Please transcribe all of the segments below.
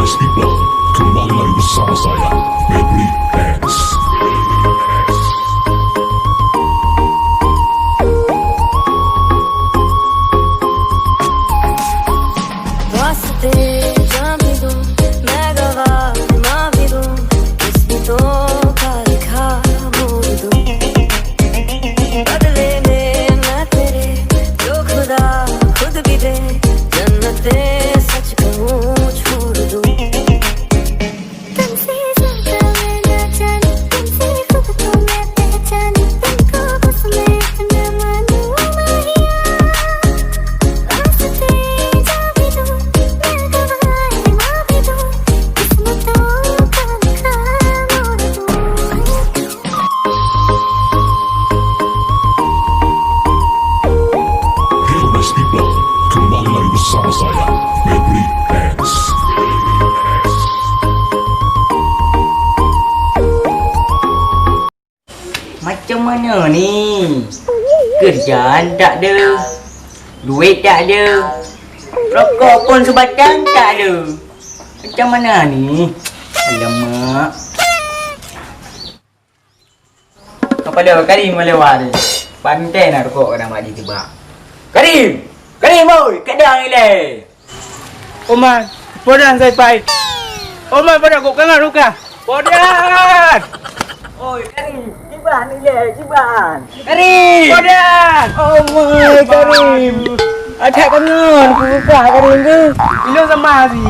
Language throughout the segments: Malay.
People, kembali lagi bersama saya, Febri X. वास्ते जान भी दूं, मैं गवा माँ भी दूं, किस्मतों का लिखा मोड़ दूं। बदले में मैं तेरे जो खुदा खुद भी दे, जन्नते सच कहूँ छोड़ दूं। तुमसे ज्यादा मैं ना जाने, तुमसे खुद को मैं पहचाने, तुमको बस मैं न मानूं माहिया। वास्ते जा भी दूं, मैं गवाए माँ भी दूं, किस्मतों का लिखा मोड़ दूं। Hello nice people, kembali lagi bersama saya, Febri X. Macam mana ni? Kerjaan tak ada, duit tak ada, rokok pun sebatang tak ada. Macam mana ni? Alamak. Kepala Karim melewat ni. Pandai nak rokok kena mak dia tiba. Karim! Karim oi! Kadang ni le! Oman, podan saya pai. Oman pada kok kangan ruka. Podan! Oi Karim! Ciban ni le! Ciban! Karim! Podan! Oh my Karim! Ada kangen aku buka Karim tu. Ilo sama si.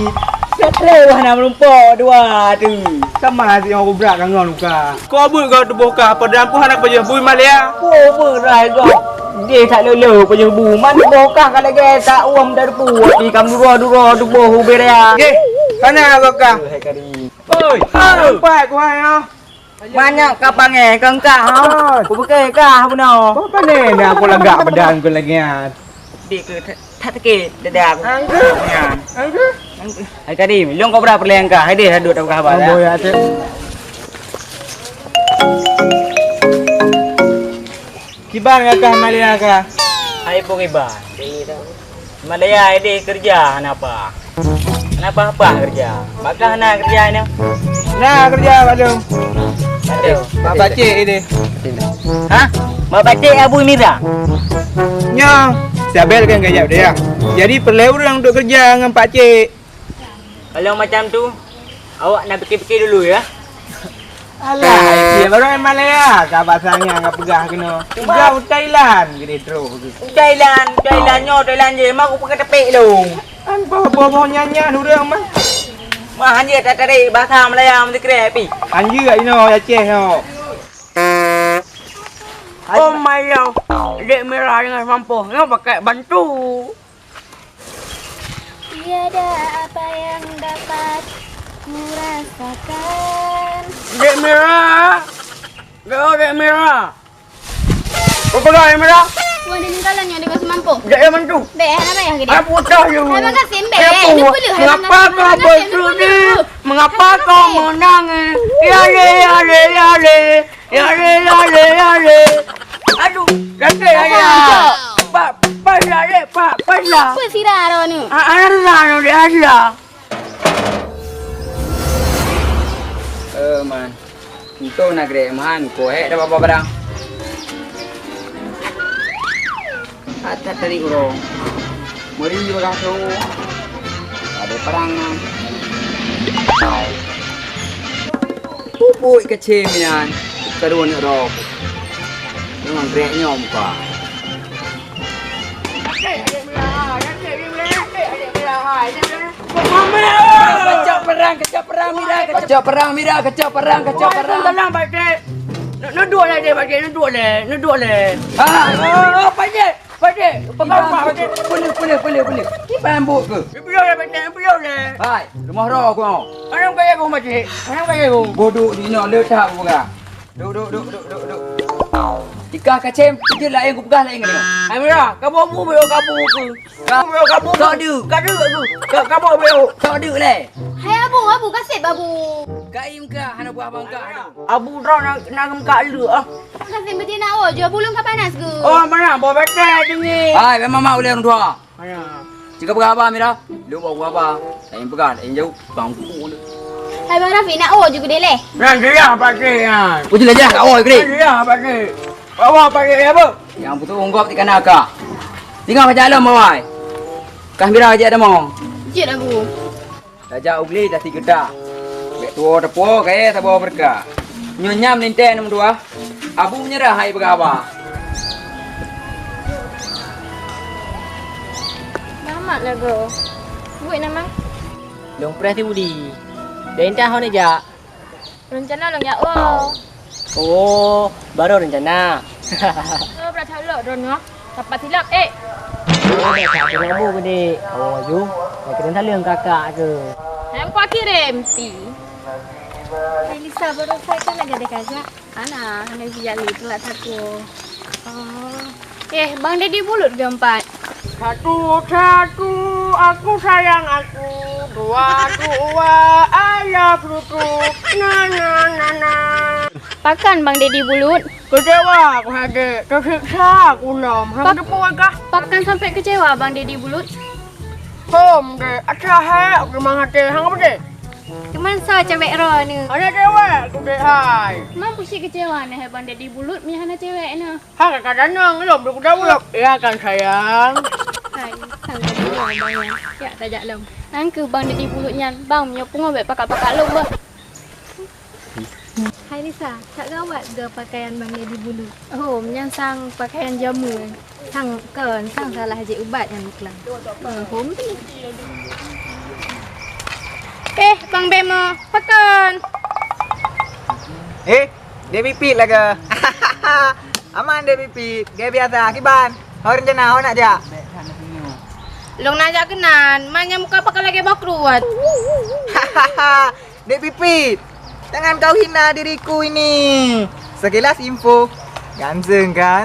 Setelah nak melumpak dua tu. Sama si orang berak kangan ruka. Kau abut kau tubuh ka podan pun anak pejah bui malia. Oh berai kau. Dia tak lolo punya bu. Mana bokah kalau dia tak uam dari pu. Di kam dura tubuh huberia. Okey. Sana kau ka. Hai Karim. Oi, nampak kau hai ah. Mana kau panggil kau kau? Aku pakai kau benar. Apa ni? Ni aku lagak badan kau lagi ah. Dia ke tak tekit dadah aku. Angka. Angka. Hai Karim, long kau berapa perlahan kah? Hai dia duduk tak khabar. Oh ya, cik. Kiban kakak Malia kah? Hai Pokiban. Malaya ini kerja kenapa? Kenapa apa kerja? Bakal nak kerja ni? Nah, kerja baru. Aduh. Bapak cik ini. Hah? Mak batik Abu Mira. Nya, Sabel kan gajak dia. Jadi perlu orang untuk kerja dengan pak cik. Kalau macam tu, awak nak fikir-fikir dulu ya. Alah, dia baru yang Malaya. Kabar sangat ngap pegah kena. Pegah Thailand gede terus. Thailand je. Mak aku pakai tepik lu. Apa nyanyi orang mah. Mak hanya tak tarik bahasa Melayu mesti kira pi. Anjir kat sini Aceh tau. Oh my god. Dek merah dengan mampu. Ngau pakai bantu. Tiada apa yang dapat ku rasakan. Dek merah. Dek merah. Apa dek merah? Wah, dia ninggalan yang dia kasi mampu. Dek yang bantu. Bek, nama yang gede. Apa tahu you? Hai, makasih, Mbak. Apa? Ini boleh. Hai, Mengapa makasih, kau makasih, bersedih? makasih. Mengapa kau menangis? Ya le, ya le, ya le. Ya le, ya le, ya le. Aduh, sakit aja. Pak, paslah le, pak, paslah. Apa sirah dah ni? Allah, no dia Allah. Man. Itu nak grek man, ko dah apa barang. Ada tadi urang. Mari orang tu. Ada perang. Pupuk kecil minan. Terun urang. Dengan grek nyom ka. Kecap perang Mira. Tenang Pak. Nuduk lah dia Pak. Nuduk le. Ah, Pak. Pakcik, pegang rumah pakcik. Boleh. Kipas ambut ke? Belum dah pakcik, belum dah. Hai, rumah roh aku mau. Mana kaya aku pakcik? Mana kaya aku? Boduk di nak letak aku pegang. Duk. Jika kacem, kerja lah yang aku pegang lah yang kena. Amira, kamu abu belum kamu ke? Kamu belum kamu. Tak ada. Kamu aku. Kamu belum. Tak ada lah. Hai abu kasih abu. Kaim ke, hana buah bangka. Abu dah nak kat lu ah. Kasih betina oh, jual bulung ke panas ke? Oh, mana bawa pakcik ni? Hai, memang mak boleh orang tua. Mana? Jika pegang apa Amira? Lu bawa apa? Saya yang pegang, yang jauh. Bangku lu. Hai bang Rafi nak oh juga deh leh. Nak dia pakcik ah. Uji aja kat awal kiri. Dia pakcik. Bawa pakcik apa? Yang betul ungkap di kanan akak. Tinggal macam alam bawai. Kah Amira aja ada mau. Jut abu. Raja Ugli dah 3 dah. Bek tua tepo kaya tak bawa berkah. Nyonyam ninte nombor 2. Abu menyerah hai berapa? Mamat lah go. Buat nama. Long press budi. Dan entah hon aja. Rencana long ya oh. Oh, baru rencana. Oh berapa lo dono? Dapat silap Oh, dah tak kamu budi. Oh, you. Nak kena talian kakak ke. Yang kau kirim pi. Hai Lisa baru saya kan lagi ada kerja. Ana, hanya siap ni telat aku. Oh. Bang Dedi bulut keempat. Satu, aku sayang aku. Dua, I love you too. Na. Pakan Bang Dedi bulut. Kecewa aku hade, tersiksa aku nom. Hang depan kah? Pakan sampai kecewa Bang Dedi bulut. Hom de, acah hai, aku memang hati. Hang apa de? Cuman sa cewek ro ni. Ada cewek, aku de hai. Mampu si kecewa ni Bang Dedi bulut mi hana cewek ni. Hang kadang nang lom aku dah ulap. Ya kan sayang. Hai, sang Dedi bang ya. Ya tajak lom. Hang ke Bang Dedi bulut nyan. Bang punya pungo bet pakak-pakak lom bah. Hai Lisa, tak gawat ke pakaian Bang Dedi bulut? Oh, menyang pakaian jamu. Sang salah je ubat yang iklan. Hom tu. Bang Bemo, pakan. Dia pipit lah ke? Aman dia pipit. Gaya biasa, kiban. Kau rencana, kau nak jak? Long nak jak kenan, manya muka pakai lagi bakruat. Dia pipit. Jangan kau hina diriku ini. Sekilas info. Ganteng kan?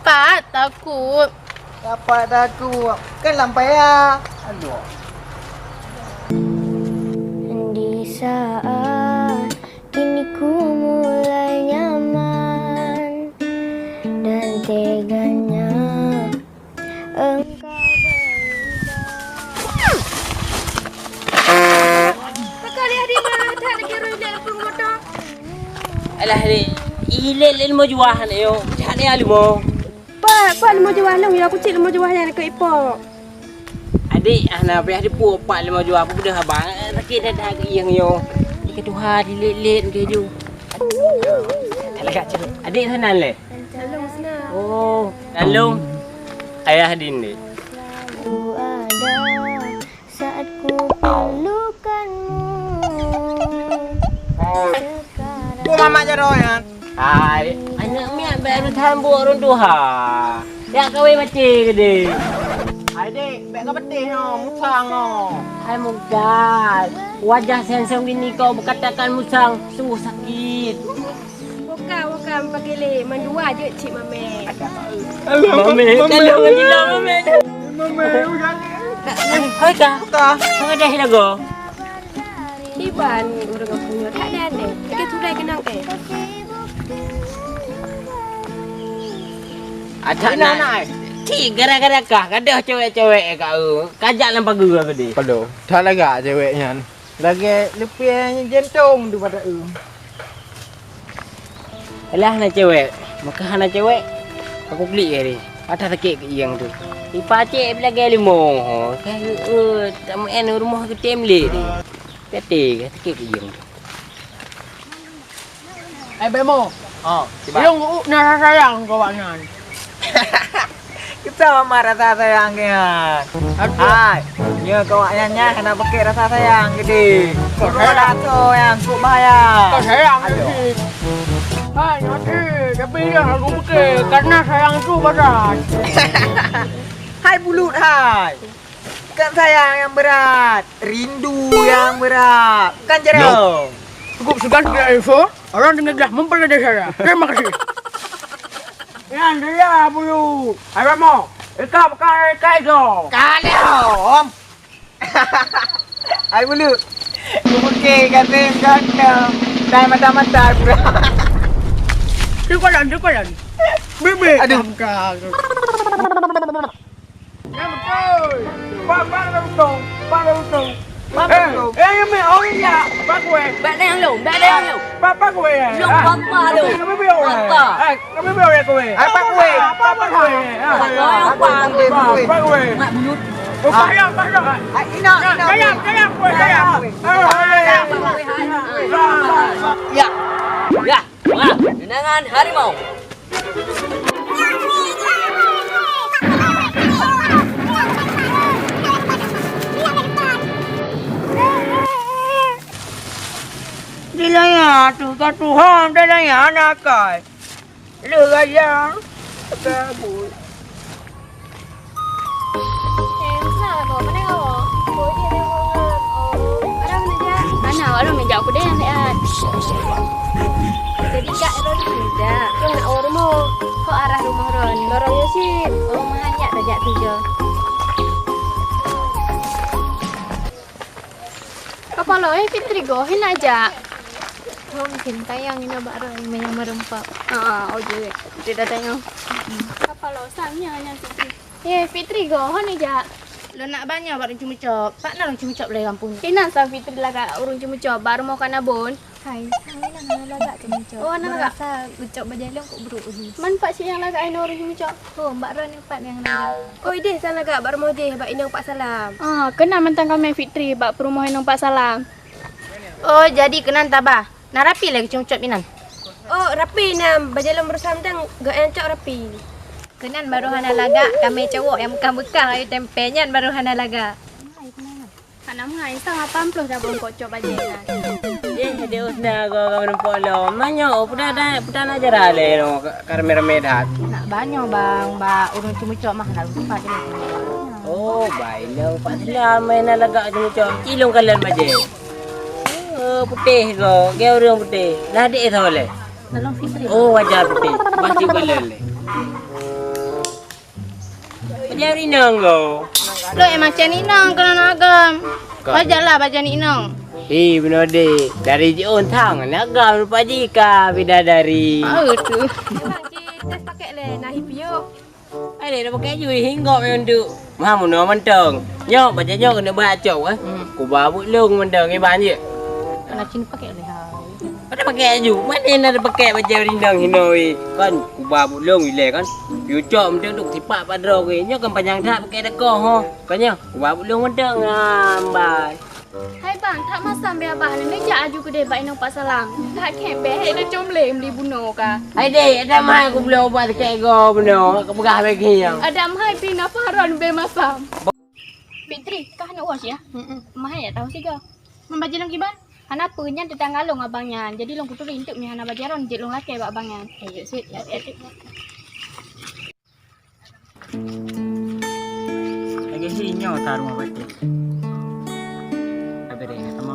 Pak, takut. Dapat aku. Kan lampai ya. Aduh. Di saat kini ku mulai nyaman dan teganya engkau berubah. Pakali hari mana tak ada kira dia perlu motor. Alah ni. Ilil mo juah ni yo. Jahat ni alimo. Pak lima jawah long ya aku cik lima jawah yang ke ipok. Adik ana payah dipu 4-5 jual apa dah abang. Sakit dah ke yang yo. Dia Tuhan dilit-lit dia ju. Tak lagak cerut. Adik sana le. Long sana. Oh, Dalung. Ayah din ni. Ku ada saat ku perlukanmu. Sekarang Ku mama jaro ya. Hai, anak mi baru tambu orang tuha. Ya kawin mati ke dia. Adik, baik kau petih no, musang no. Hai mugat. Wajah senseng bini kau berkatakan musang. Sungguh sakit. Bukan pakai le, mandua je cik mame. Mame, kalau ngajila mame. Hai kah? Kau dah hilang go. Iban orang punya tak ada ni. Kita turai kenang Ada nak. Cik gara-gara kah kadah cewek-cewek kau. Kajak lampa gua ke dia. Perlu. Tak lagak ceweknya. Lagi lebih jantung daripada Alah nak cewek. Maka nak cewek. Aku beli ke dia. Patah sakit ke yang tu. Ipacik bila gaya limo. Kan tak main rumah ke temlet dia. Pete sakit ke yang tu. Bemo. Oh, Yung nasa sayang kawanan. kita mama rasa sayangnya. Hai, nya kawannya kena pakai rasa sayang gede. Kau rasa yang ku bahaya. Kau sayang. Hai, nanti. Tapi yang aku pakai karena sayang itu berat. Hai bulut hai. Bukan sayang yang berat, rindu yang berat. Kan Jerome? Cukup segan tidak info. Orang dengan dah mempelajari saya. Terima kasih. Yang dia bulu. Hai, mau. Ikan kai do. Kali om. Hai bulut. Oke, kata ganteng. Dah mata-mata pura. Cukulan. Bibi. Aduh. Ya betul. Pak betul. Yang ni orang ya. Pak gue. Bạn đang lủng, bạn đang lủng. Pak gue. Lủng papa lủng. Kami biar Papa. Kami biar gue. Apa kue? Pak gue. Bạn nói ông Hoàng. Pak gue. Bạn bulut. Bayang. Hai ino. Bayang gue. Ya. Ya. Wah, dengan harimau. Dilanya tu ka Tuhan dilanya anak kai. Lerayang kabul. Kenapa? Mana kau? Oh, dia ada orang. Oh, orang aja. Mana orang menjauh aku deh lihat. Bersama saya, Febri Jadi kak Ron tidak. Kau nak orang mau? Kau arah rumah Ron. Lorongnya sih rumah hanya tajak tujuh. Kepala Fitri gohin aja. Oh, cinta yang ini baru yang merempak. Oh je. Tidak tengok. Kepala sangnya hanya Fitri. Fitri gohin aja. Lo nak banyak baru cuma cop. Pak nak cuma cop dari kampung. Kena sa Fitri laga urung cuma cop baru mau kana bon. Hai, saya laga cuma cop. Oh, nak laga. Sa gucop bajalong kok bro. Man pak si yang laga ini urung cuma cop. Oh, Mbak Ron yang pak yang laga. Oh, ide saya laga baru mau je bak inang Pak Salam. Kena mentang kami Fitri bak perumahan nang Pak Salam. Oh, jadi kenan tabah. Nak rapi lagi cuma cop inan. Oh, rapi nam bajalong bersam tang gak yang cop rapi. Kenan baru hana laga kami cowok yang bekang-bekang ayo tempenya baru hana laga. Anak mengai sang apa amplos dah bon kocok bajenan. Dia usna ko kamu polo. Manyo puda na jarale no karmer dat. Nak banyak bang, mbak urung cuma cop mah nak lupa je. Oh, baik no. Pak Salam main laga cuma cok. Cilung kalian baje. Putih ko, ke orang putih. Dah dik tole. Tolong Fitri. Oh, wajar putih. Baju kalian le. Wajar inang ko. Lo emang macam ni nang kena nagam. Wajarlah baca ni nang. Benar deh. Dari Jion Tang, nagam lupa jika bidadari. Tu. Bang tes pakai le nah hipio. Ai dah pakai ju hingga mendu. Mah mun no mentong. Nyok baca nyok kena baca ah. Ku babu lung mentong ni ban je. Kena cini pakai le ha. Ada pakai ju. Mana ada pakai baca rindang hinoi. Kan ku babu lung ile kan. Yu cok mentong duk tipak padro ke. Nyok kan panjang dak pakai deko ho. Kan nyok ku babu lung mentong ambai. Hai bang, tak masam be abah ni ja aju ke debak nang Pak Salam. Tak kembe hai dah comle beli buno ka. Ai deh, ada mai ku beli obat kayak go beno. Ku pegah bagi yang. Ada mahai pina paron be masam. Fitri, kah nak was ya? Mahai ya tahu sih kau. Membaca long kiban? Hana punya tetangga long abangnya. Jadi long kutu rintuk mi hana bajaron jit long laki bak abangnya. Ayo sit ya. Lagi sinyo taruh apa tu? Apa dia? Tamam.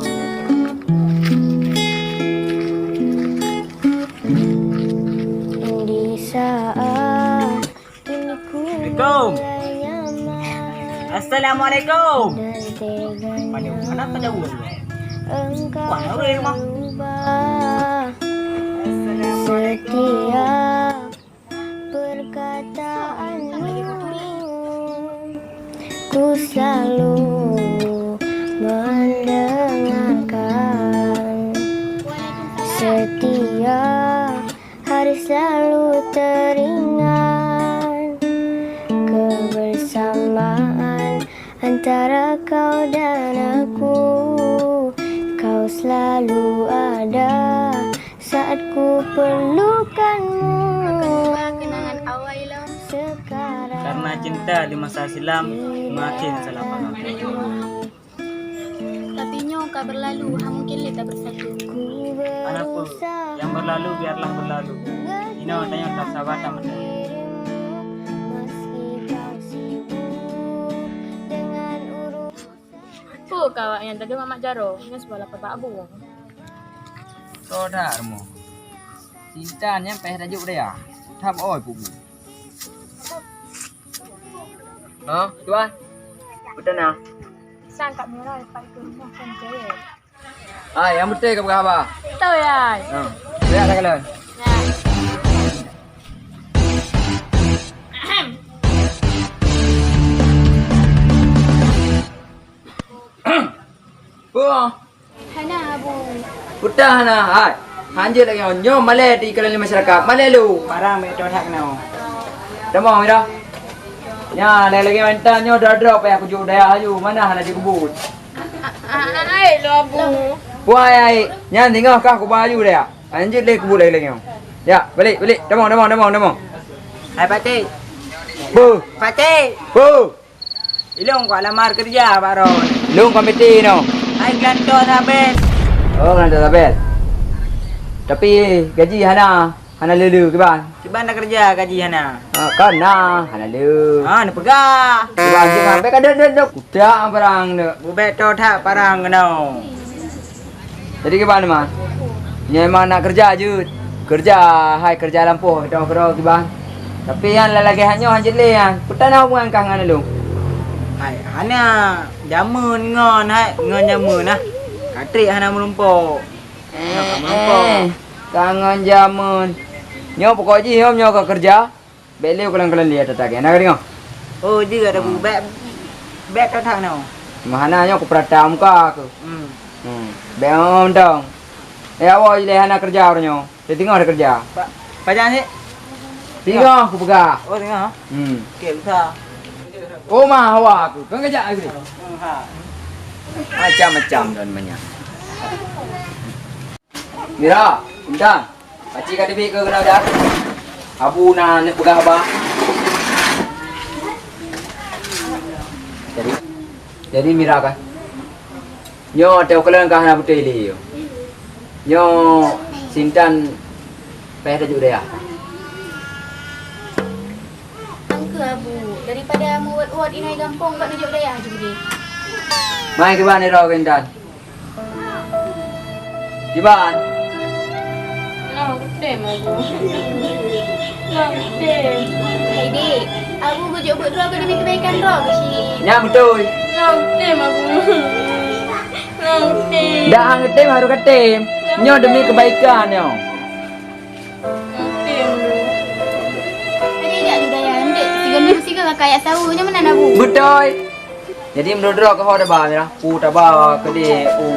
Di saat kini ku Assalamualaikum. Assalamualaikum. dan Mana? Mana pada uang? engkau Wah, ada orang rumah. berubah setiap perkataanmu ku selalu mendengarkan setiap hari selalu teringat kebersamaan antara kau dan aku. Kau selalu ada saat ku perlukanmu. Kenangan awal long. Sekarang Karena cinta di masa silam makin salah paham. Tapi nyok muka berlalu, mungkin kita bersatu. Anakku, yang berlalu biarlah berlalu. Ino tanya tak sabar tak menang. Kawak yang tadi Mamak Jaro, ini sebelah Pak Abu. Saudarmu. Cintanya peh rajuk dia. Tham oi pugu. Tuan. Betul nah. Sangka merah Pak itu makan cewek. Yang betul ke apa? Tahu ya. Lihat dah kalian. Hana Abu. Putah na. Hai. Hanjir lagi nyo malay di kalangan masyarakat. Malay lu. Barang betul tak kenal. Demang mira. Nya lagi mentah nyo drop ya aku jual daya aju. Mana hana di kebun. Ai lo Abu. Puai ai. Nya tengok kah aku baju dia. Hanjir lagi kebun lagi nyo. Ya, balik. Demang. Hai Pakcik. Bu. Pakcik. Bu. Ilong kau lamar kerja baru. Lung komiti no. Hai kantor habis. Oh, kan dah tabel. Tapi gaji hana lelu ke ban? Cuba nak kerja gaji hana. Kan hana lelu. Ni pegah. Ke ban je sampai kan dah kuda barang dah. Bubet tu tak parang kena. Jadi ke ban man? Nya memang nak kerja je. Kerja, hai kerja lampu kero ke ban. Tapi yang lagi hanya hanjit le yang. Kuda nak hubungan kang ngana lu. Hai hana jamun ngon hai ngon jamun nah. Katrik hana melumpuk. Kangen jamun. Nyo pokok ji nyo ke kerja. Beli kelang-kelang lihat tak nak dengar. Oh dia ada bubet. Bet tu tak no. Mana nyo ku peratam ka aku. Beom dong. Awak je hana kerja orangnya. Dia tengok ada kerja. Pajang sih. Tengok aku pegah. Oh tengok. Okey besar. Oh mah awak aku. Kan kerja aku. Ha. Macam-macam dan banyak. Mira, Intan. Pakcik kat dekat ke kena dah. Abu nak pegah abah. Jadi Mira kan. Nyo teu kelang kah nak betul dia. Nyo Sintan peh dah juga dia. Angka Abu, daripada muat-muat inai gampang kat najuk daya je dia. Mai ke mana ro Intan? Jiban. Long time Abu. Long time. Hai dik, Abu bujuk buat roh ke demi kebaikan roh ke sini. Nya betul. Long time Abu. Long time. Dah ngetem harus ketem. Nyo demi kebaikan nyo. Tadi jak tu daya ndek. Tiga kakak ayat tahu nya mana Abu. Betul. Jadi menurut ke hoda ba Mira. Pu taba ke de pu.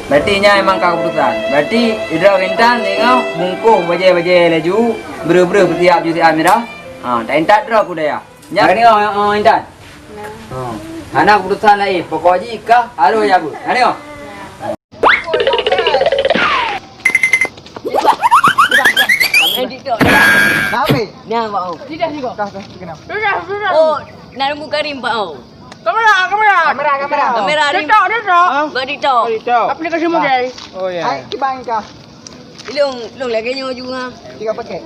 Berarti nya emang kau keputusan. Berarti Idra Intan tengok bungkuh baje-baje laju beru-beru bertiap ju tiap Mira. Tak entak dra aku dah ya. Nya tengok Intan. Hana keputusan lain. Pokoknya ikah harus ya Bu. Tengok. Nabi. Ni apa? Kenapa? Oh, nak muka rimba oh. Kamera. Kamera rimba. Gak TikTok. Aplikasi model. Oh ya. Hai kibang kah? Ilong lagi nyo juga. Tiga paket.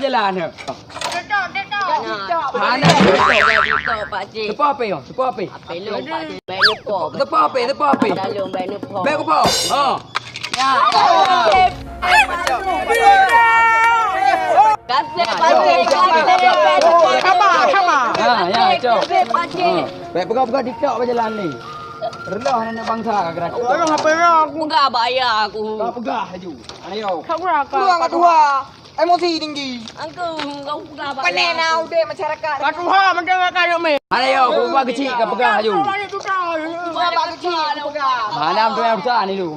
Jalan ke? Mana? TikTok pakcik. Tepa apa yo? Tepa apa? Apa lu pakcik? Baik lupa. Tepa apa? Tepa apa? Dalam baik lupa. Baik apa? Ha. Ya. Kasih pakcik. Sama. Ha, ya, cok. Kasih pakcik. Baik pegang-pegang TikTok berjalan ni. Rendah anak bangsa gerak. Orang apa aku? Enggak bayar aku. Kau pegah laju. Ayo. Kau berapa? Keluar kat dua. Emosi tinggi. Kau pegang apa? Penena udah masyarakat. Aduh ha, mendengarkan yo me. Mana yo, kau buat kecil kau pegang aja. Bapak kecil pegang. Mana tu yang besar ni lu.